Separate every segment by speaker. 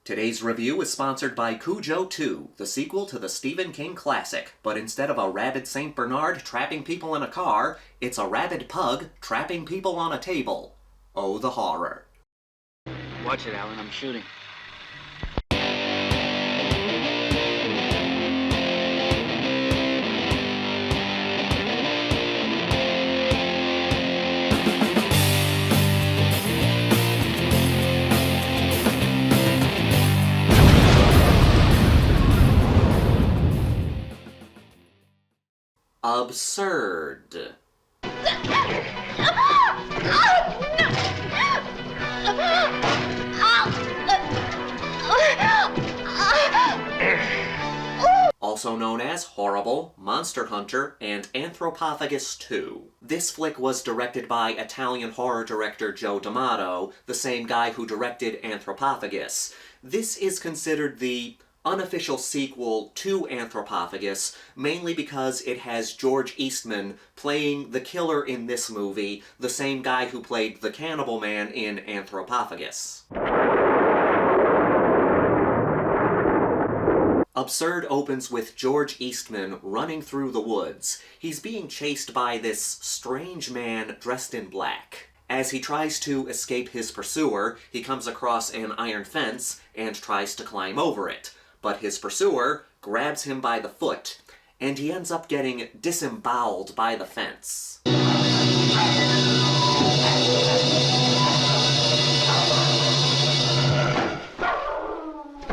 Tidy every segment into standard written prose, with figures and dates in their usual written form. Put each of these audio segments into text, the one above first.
Speaker 1: Today's review is sponsored by Cujo 2, the sequel to the Stephen King classic, but instead of a rabid St. Bernard trapping people in a car, it's a rabid pug trapping people on a table. Oh, the horror.
Speaker 2: Watch it, Alan, I'm shooting.
Speaker 1: Absurd. Also known as Horrible, Monster Hunter, and Anthropophagus 2. This flick was directed by Italian horror director Joe D'Amato, the same guy who directed Anthropophagus. This is considered the unofficial sequel to Anthropophagus, mainly because it has George Eastman playing the killer in this movie, the same guy who played the Cannibal Man in Anthropophagus. Absurd opens with George Eastman running through the woods. He's being chased by this strange man dressed in black. As he tries to escape his pursuer, he comes across an iron fence and tries to climb over it. But his pursuer grabs him by the foot, and he ends up getting disemboweled by the fence.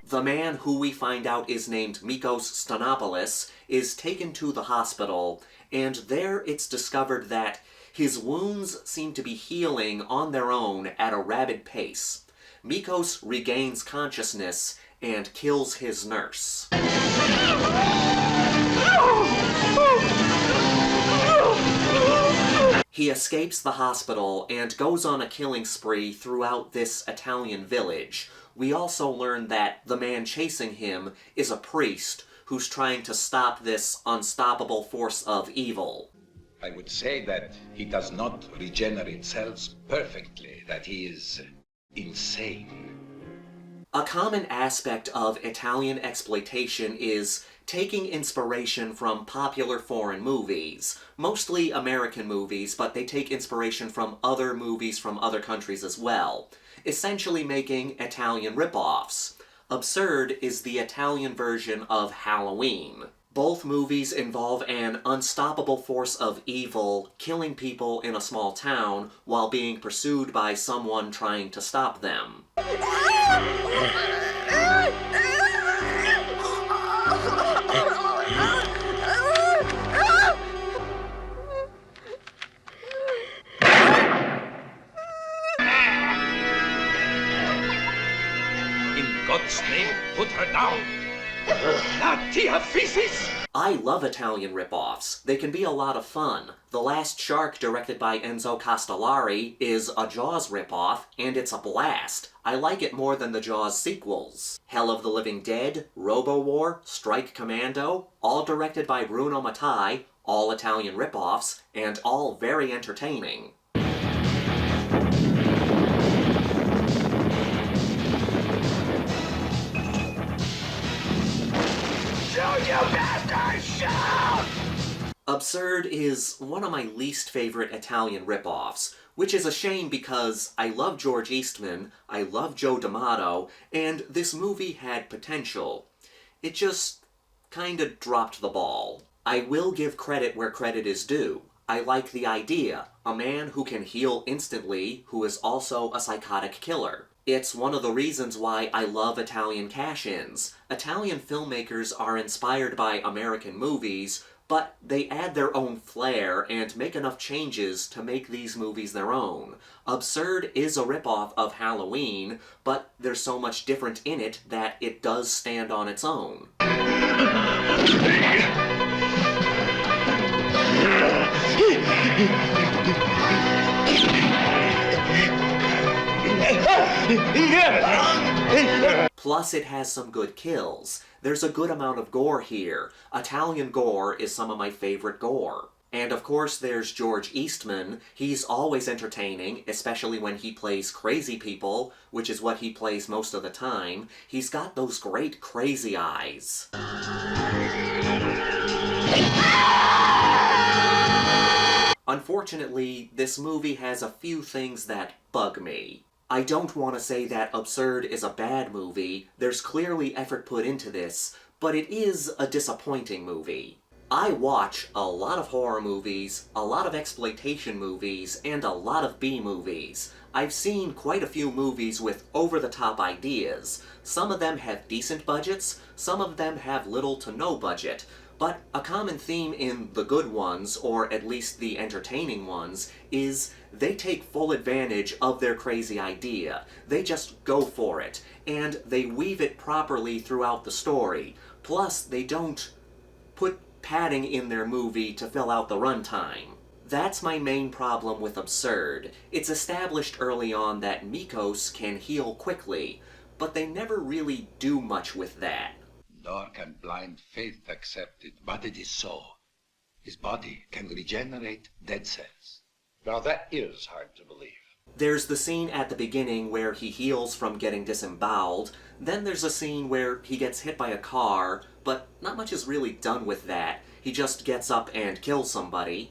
Speaker 1: The man, who we find out is named Mikos Stanopoulos, is taken to the hospital, and there it's discovered that his wounds seem to be healing on their own at a rapid pace. Mikos regains consciousness and kills his nurse. He escapes the hospital and goes on a killing spree throughout this Italian village. We also learn that the man chasing him is a priest who's trying to stop this unstoppable force of evil.
Speaker 3: I would say that he does not regenerate cells perfectly, that he is insane.
Speaker 1: A common aspect of Italian exploitation is taking inspiration from popular foreign movies, mostly American movies, but they take inspiration from other movies from other countries as well, essentially making Italian rip-offs. Absurd is the Italian version of Halloween. Both movies involve an unstoppable force of evil killing people in a small town while being pursued by someone trying to stop them.
Speaker 3: In God's name, put her down! Nasties!
Speaker 1: I love Italian rip-offs. They can be a lot of fun. The Last Shark, directed by Enzo Castellari, is a Jaws rip-off, and it's a blast. I like it more than the Jaws sequels. Hell of the Living Dead, Robo-War, Strike Commando, all directed by Bruno Mattei, all Italian rip-offs, and all very entertaining. Absurd is one of my least favorite Italian rip-offs, which is a shame because I love George Eastman, I love Joe D'Amato, and this movie had potential. It just kinda dropped the ball. I will give credit where credit is due. I like the idea, a man who can heal instantly, who is also a psychotic killer. It's one of the reasons why I love Italian cash-ins. Italian filmmakers are inspired by American movies, but they add their own flair and make enough changes to make these movies their own. Absurd is a ripoff of Halloween, but there's so much different in it that it does stand on its own. Plus, it has some good kills. There's a good amount of gore here. Italian gore is some of my favorite gore. And of course there's George Eastman. He's always entertaining, especially when he plays crazy people, which is what he plays most of the time. He's got those great crazy eyes. Unfortunately, this movie has a few things that bug me. I don't want to say that Absurd is a bad movie. There's clearly effort put into this, but it is a disappointing movie. I watch a lot of horror movies, a lot of exploitation movies, and a lot of B-movies. I've seen quite a few movies with over-the-top ideas. Some of them have decent budgets, some of them have little to no budget. But a common theme in the good ones, or at least the entertaining ones, is they take full advantage of their crazy idea. They just go for it, and they weave it properly throughout the story. Plus, they don't put padding in their movie to fill out the runtime. That's my main problem with Absurd. It's established early on that Mikos can heal quickly, but they never really do much with that.
Speaker 3: Nor can blind faith accept it, but it is so. His body can regenerate dead cells.
Speaker 4: Now that is hard to believe.
Speaker 1: There's the scene at the beginning where he heals from getting disemboweled. Then there's a scene where he gets hit by a car, but not much is really done with that. He just gets up and kills somebody.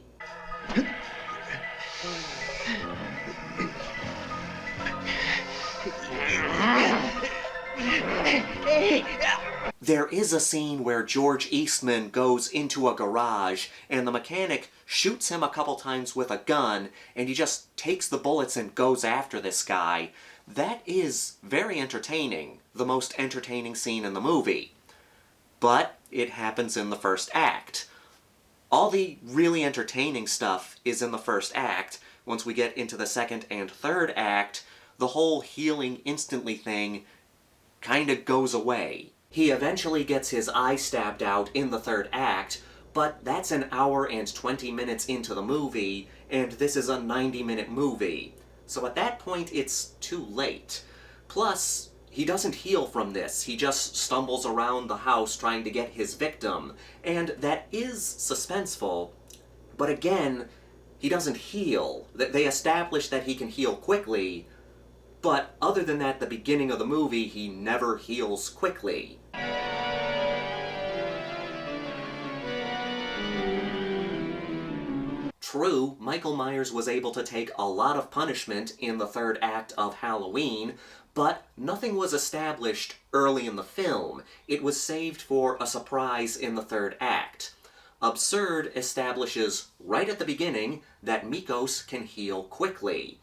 Speaker 1: There is a scene where George Eastman goes into a garage and the mechanic shoots him a couple times with a gun and he just takes the bullets and goes after this guy. That is very entertaining, the most entertaining scene in the movie. But it happens in the first act. All the really entertaining stuff is in the first act. Once we get into the second and third act, the whole healing instantly thing kinda goes away. He eventually gets his eye stabbed out in the third act, but that's an hour and 20 minutes into the movie, and this is a 90-minute movie. So at that point, it's too late. Plus, he doesn't heal from this. He just stumbles around the house trying to get his victim, and that is suspenseful. But again, he doesn't heal. They establish that he can heal quickly, but other than that, the beginning of the movie, he never heals quickly. True, Michael Myers was able to take a lot of punishment in the third act of Halloween, but nothing was established early in the film. It was saved for a surprise in the third act. Absurd establishes right at the beginning that Mikos can heal quickly.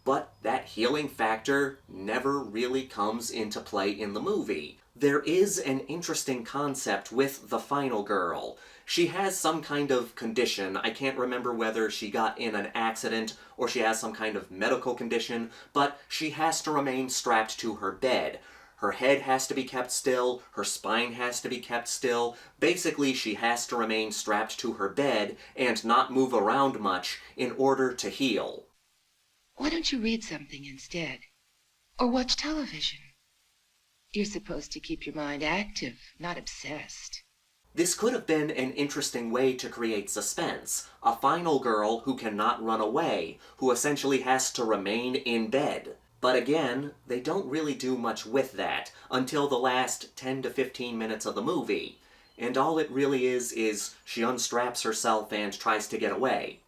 Speaker 1: But that healing factor never really comes into play in the movie. There is an interesting concept with the final girl. She has some kind of condition. I can't remember whether she got in an accident or she has some kind of medical condition, but she has to remain strapped to her bed. Her head has to be kept still, her spine has to be kept still. Basically, she has to remain strapped to her bed and not move around much in order to heal.
Speaker 5: Why don't you read something instead? Or watch television? You're supposed to keep your mind active, not obsessed.
Speaker 1: This could have been an interesting way to create suspense. A final girl who cannot run away, who essentially has to remain in bed. But again, they don't really do much with that until the last 10 to 15 minutes of the movie. And all it really is she unstraps herself and tries to get away.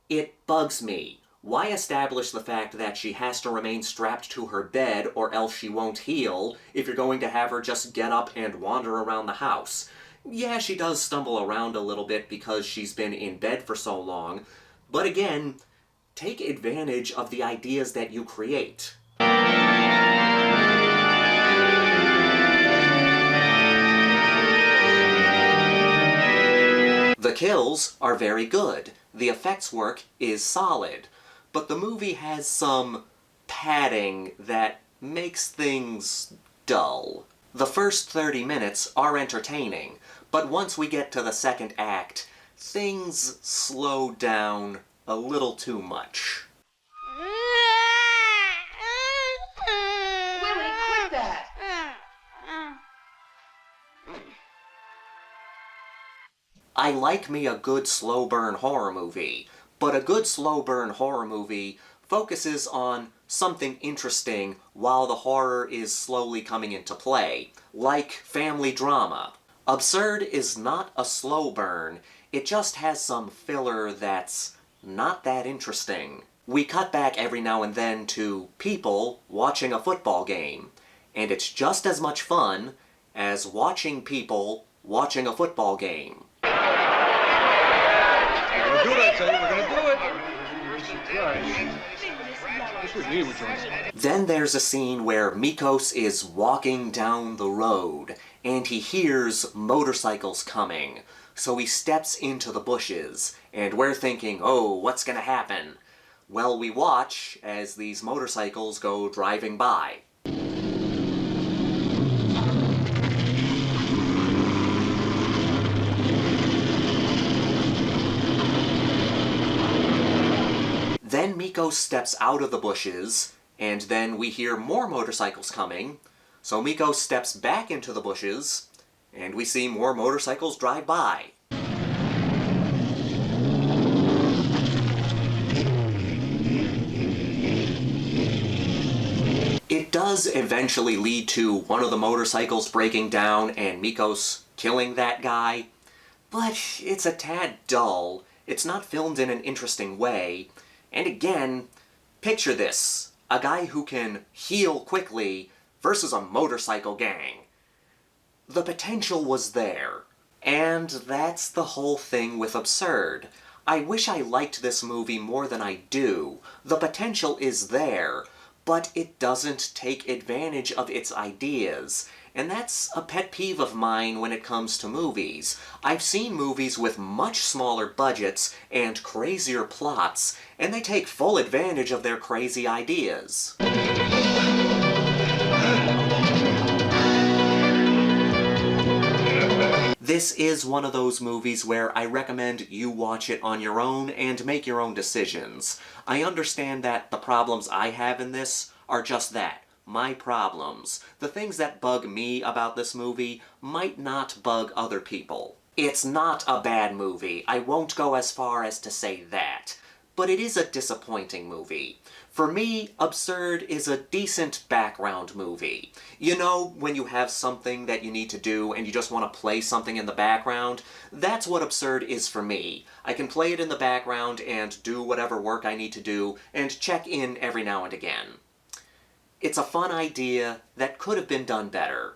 Speaker 1: It bugs me. Why establish the fact that she has to remain strapped to her bed or else she won't heal if you're going to have her just get up and wander around the house? Yeah, she does stumble around a little bit because she's been in bed for so long, but again, take advantage of the ideas that you create. The kills are very good. The effects work is solid. But the movie has some padding that makes things dull. The first 30 minutes are entertaining, but once we get to the second act, things slow down a little too much.
Speaker 5: Willie, quit that!
Speaker 1: I like me a good slow burn horror movie, but a good slow burn horror movie focuses on something interesting while the horror is slowly coming into play, like family drama. Absurd is not a slow burn, it just has some filler that's not that interesting. We cut back every now and then to people watching a football game, and it's just as much fun as watching people watching a football game.
Speaker 4: We're gonna do it, we're gonna do it.
Speaker 1: Then there's a scene where Mikos is walking down the road, and he hears motorcycles coming, so he steps into the bushes, and we're thinking, oh, what's gonna happen? Well, we watch as these motorcycles go driving by. Then Mikos steps out of the bushes, and then we hear more motorcycles coming, so Mikos steps back into the bushes, and we see more motorcycles drive by. It does eventually lead to one of the motorcycles breaking down and Mikos killing that guy, but it's a tad dull, it's not filmed in an interesting way, and again, picture this, a guy who can heal quickly versus a motorcycle gang. The potential was there, and that's the whole thing with Absurd. I wish I liked this movie more than I do. The potential is there, but it doesn't take advantage of its ideas. And that's a pet peeve of mine when it comes to movies. I've seen movies with much smaller budgets and crazier plots, and they take full advantage of their crazy ideas. This is one of those movies where I recommend you watch it on your own and make your own decisions. I understand that the problems I have in this are just that. My problems. The things that bug me about this movie might not bug other people. It's not a bad movie, I won't go as far as to say that, but it is a disappointing movie. For me, Absurd is a decent background movie. You know, when you have something that you need to do and you just want to play something in the background, that's what Absurd is for me. I can play it in the background and do whatever work I need to do and check in every now and again. It's a fun idea that could have been done better.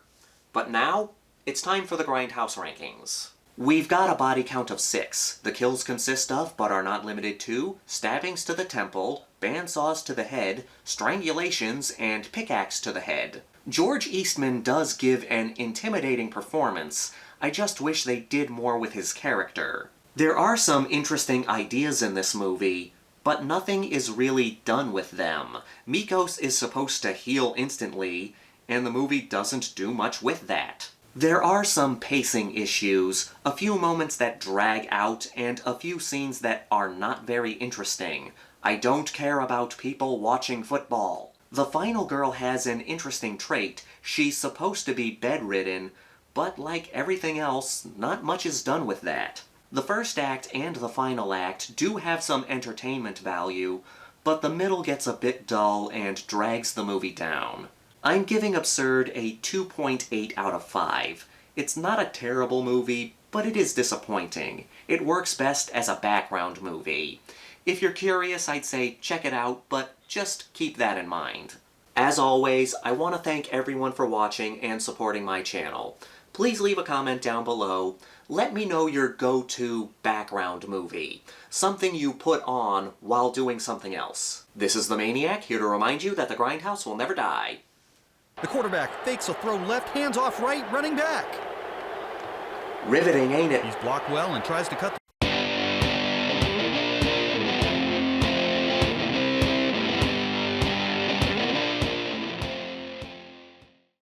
Speaker 1: But now, it's time for the Grindhouse rankings. We've got a body count of 6. The kills consist of, but are not limited to, stabbings to the temple, bandsaws to the head, strangulations, and pickaxe to the head. George Eastman does give an intimidating performance. I just wish they did more with his character. There are some interesting ideas in this movie, but nothing is really done with them. Mikos is supposed to heal instantly, and the movie doesn't do much with that. There are some pacing issues, a few moments that drag out, and a few scenes that are not very interesting. I don't care about people watching football. The final girl has an interesting trait. She's supposed to be bedridden, but like everything else, not much is done with that. The first act and the final act do have some entertainment value, but the middle gets a bit dull and drags the movie down. I'm giving Absurd a 2.8 out of 5. It's not a terrible movie, but it is disappointing. It works best as a background movie. If you're curious, I'd say check it out, but just keep that in mind. As always, I want to thank everyone for watching and supporting my channel. Please leave a comment down below. Let me know your go-to background movie. Something you put on while doing something else. This is the Maniac, here to remind you that the Grindhouse will never die.
Speaker 6: The quarterback fakes a throw left, hands off right, running back.
Speaker 1: Riveting, ain't it?
Speaker 6: He's blocked well and tries to cut